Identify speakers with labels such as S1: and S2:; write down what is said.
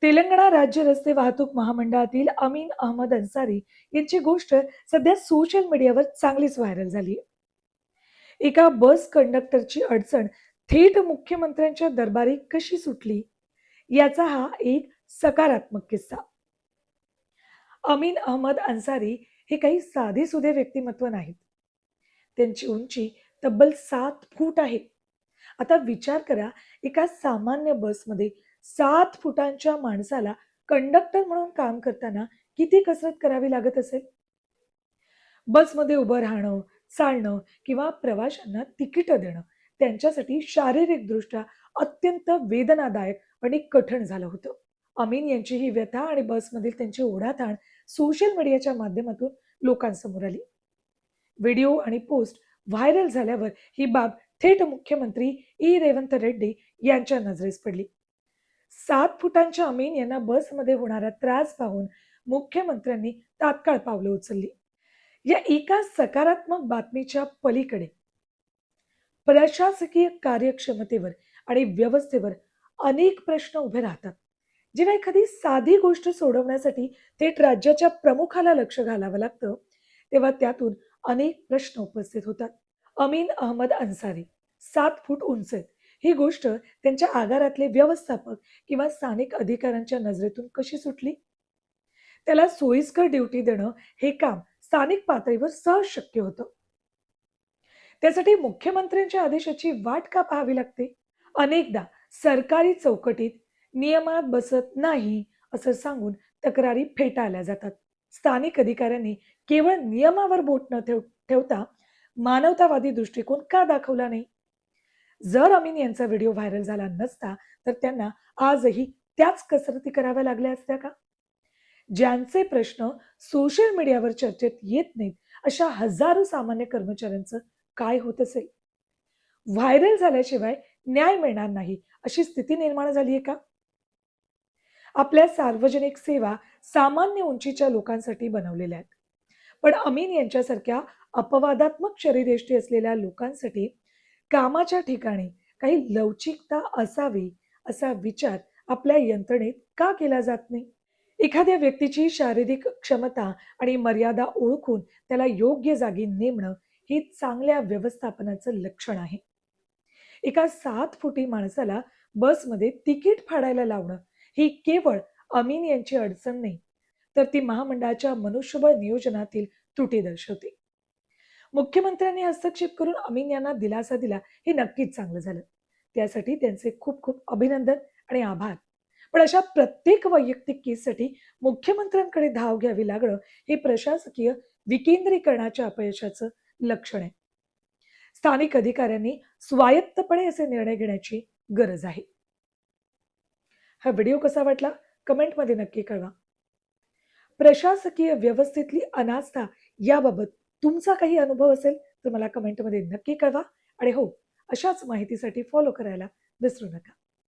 S1: तेलंगणा राज्य रस्ते वाहतूक महामंडळातील अमीन अहमद अन्सारी यांची गोष्ट सध्या सोशल मीडियावर चांगलीच व्हायरल झाली आहे. एका बस कंडक्टरची अडचण थेट मुख्यमंत्र्यांच्या दरबारी कशी सुटली याचा हा एक सकारात्मक किस्सा. अमीन अहमद अन्सारी हे काही साधेसुधे व्यक्तिमत्व नाहीत. त्यांची उंची तब्बल 7 फूट आहे. आता विचार करा, एका सामान्य बसमध्ये 7 फुटांच्या माणसाला कंडक्टर म्हणून काम करताना किती कसरत करावी लागत असेल. बसमध्ये उभं राहणं, चालणं किंवा प्रवाशांना तिकीटं देणं त्यांच्यासाठी शारीरिकदृष्ट्या अत्यंत वेदनादायक आणि कठीण झालं होतं. अमीन यांची ही व्यथा आणि बसमधील त्यांची ओढाताण सोशल मीडियाच्या माध्यमातून लोकांसमोर आली. व्हिडिओ आणि पोस्ट व्हायरल झाल्यावर ही बाब थेट मुख्यमंत्री रेवंत रेड्डी यांच्या नजरेस पडली. 7 फुटांच्या अमीन यांना बसमध्ये होणारा त्रास पाहून मुख्यमंत्र्यांनी तात्काळ पावलं उचलली. या एका सकारात्मक बातमीच्या पलीकडे प्रशासकीय कार्यक्षमतेवर आणि व्यवस्थेवर अनेक प्रश्न उभे राहतात. जेव्हा एखादी साधी गोष्ट सोडवण्यासाठी थेट राज्याच्या प्रमुखाला लक्ष घालावं लागतं, तेव्हा त्यातून अनेक प्रश्न उपस्थित होतात. अमीन अहमद अन्सारी 7 फूट उंच आहेत. ही गोष्ट त्यांच्या आगारातले व्यवस्थापक किंवा स्थानिक अधिकाऱ्यांच्या नजरेतून कशी सुटली? त्याला सोयीस्कर ड्युटी देणं हे काम स्थानिक पातळीवर सहज शक्य होतं. त्यासाठी मुख्यमंत्र्यांच्या आदेशाची वाट का पाहावी लागते? अनेकदा सरकारी चौकटीत नियमात बसत नाही असं सांगून तक्रारी फेटाळल्या जातात. स्थानिक अधिकाऱ्यांनी केवळ नियमावर बोट न ठेवता मानवतावादी दृष्टिकोन का दाखवला नाही? जर अमीन यांचा व्हिडिओ व्हायरल झाला नसता, तर त्यांना आजही त्याच कसरती कराव्या लागल्या असत्या का? ज्यांचे प्रश्न सोशल मीडियावर चर्चेत येत नाहीत, अशा हजारो सामान्य कर्मचाऱ्यांचं काय होत असेल? व्हायरल झाल्याशिवाय न्याय मिळणार नाही अशी स्थिती निर्माण झाली आहे का? आपल्या सार्वजनिक सेवा सामान्य उंचीच्या लोकांसाठी बनवलेल्या आहेत. पण अमीन यांच्यासारख्या अपवादात्मक शरीरयष्टी असलेल्या लोकांसाठी कामाच्या ठिकाणी काही लवचिकता असावी असा विचार आपल्या यंत्रणेत का केला जात नाही? एखाद्या व्यक्तीची शारीरिक क्षमता आणि मर्यादा ओळखून त्याला योग्य जागी नेमणं हे चांगल्या व्यवस्थापनाचं लक्षण आहे. एका 7 फुटी माणसाला बसमध्ये तिकीट फाडायला लावणं ही केवळ अमीन यांची अडचण नाही, तर ती महामंडळाच्या मनुष्यबळ नियोजनातील त्रुटी दर्शवते. मुख्यमंत्र्यांनी हस्तक्षेप करून अमीन यांना दिलासा दिला हे नक्कीच चांगलं झालं. त्यासाठी त्यांचे खूप खूप अभिनंदन आणि आभार. पण अशा प्रत्येक वैयक्तिक केससाठी मुख्यमंत्र्यांकडे धाव घ्यावी लागणं हे प्रशासकीय विकेंद्रीकरणाच्या अपयशाचं लक्षण आहे. स्थानिक अधिकाऱ्यांनी स्वायत्तपणे असे निर्णय घेण्याची गरज आहे. हा व्हिडिओ कसा वाटला कमेंटमध्ये नक्की कळवा. प्रशासकीय व्यवस्थेतली अनास्था याबाबत तुमचा काही अनुभव असेल तर मला कमेंटमध्ये नक्की कळवा. आणि हो, अशाच माहितीसाठी फॉलो करायला विसरू नका.